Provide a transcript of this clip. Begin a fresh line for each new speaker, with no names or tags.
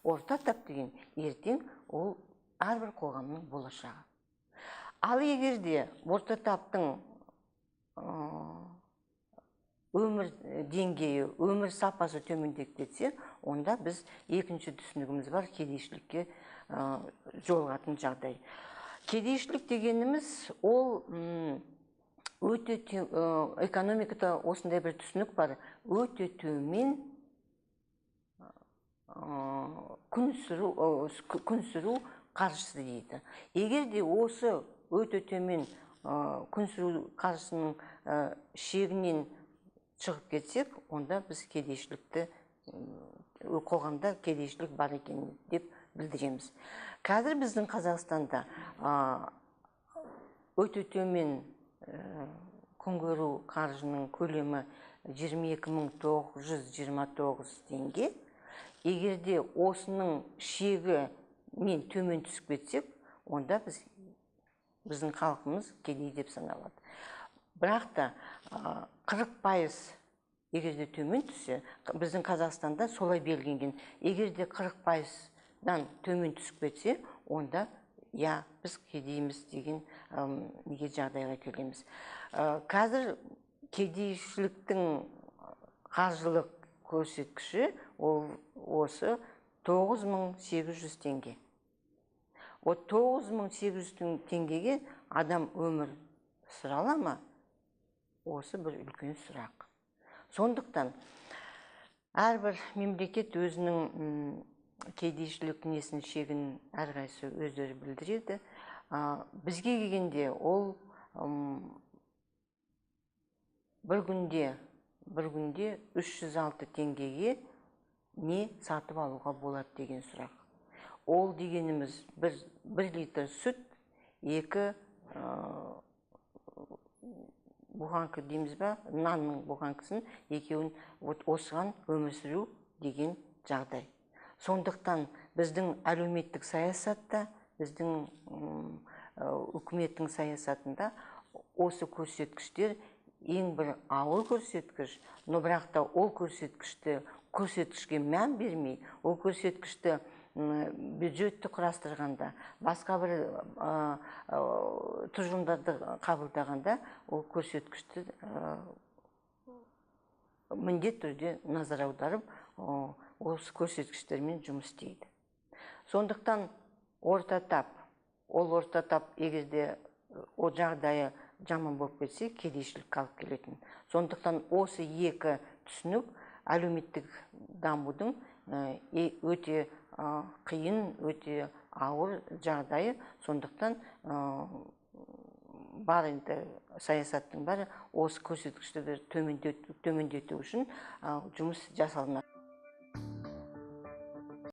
Орта тап деген ертең ол әрбір қоғамның болашағы. Ал егерде орта таптың өмір деңгейі, өмір сапасы төмендеп кетсе, онда біз екінші түсінігіміз бар, кедейшілікке жолығатын жағдай. Кедейшілік дегеніміз ол өте экономикада осындай бір түсінік бар, өте төмен күн сүру қаржысы дейді. Егер де осы өте төмен күн сүру қаржысының шегінен шығып кетсек, онда біз кедейшілікті, қоғамда кедейшілік бар екен деп білдіреміз. Қазір біздің Қазақстанда өте төмен күн көру қаржының көлемі 22.929 теңге. Егерде осының шегі мен төмен түсіп кетсек, онда біздің халқымыз кедей деп саналады. Бірақ та 40% егерде төмен түссе, біздің Қазақстанда солай белгіленген. Егерде 40%-дан төмен түсіп кетсе, онда біз кедейміз деген неге жағдайға келеміз. Қазір кедейшіліктің қаржылық көрсеткіші осы 9800 теңге. 9800 теңгеге адам өмір сүре ала ма? Осы бір үлкен сұрақ. Сондықтан әрбір мемлекет өзінің кедейшілік несін шегін әрқайсысы өздері білдіреді. Бізге келгенде ол бір күнде 306 теңгеге не сатып алуға болады деген сұрақ. Ол дегеніміз 1 литр сүт, 2 бұғанка дейміз ба, нанның бұғанкасын, екеуін осыған өмір сүру деген жағдай. Сондықтан біздің әлеуметтік саясатта, біздің үкіметтің саясатында осы көрсеткіштер ең бір ауыр көрсеткіш, но бірақ та ол көрсеткішке мән бермей, ол көрсеткішті бюджетті құрастырғанда, басқа бір тұжырымдарды қабылдағанда, ол көрсеткішті міндетті түрде назар аударып, осы көрсеткіштермен жұмыс істейді. Сондықтан орта тап егерде о жағдайы жаман болып кетсе, кедейшілік қалып келетін. Сондықтан осы екі түсінік әлеуметтік дамудың өте қиын, өте ауыр жағдайы. Сондықтан бар енді саясаттың бәрі осы көрсеткіштерді төмендету үшін жұмыс жасалынады.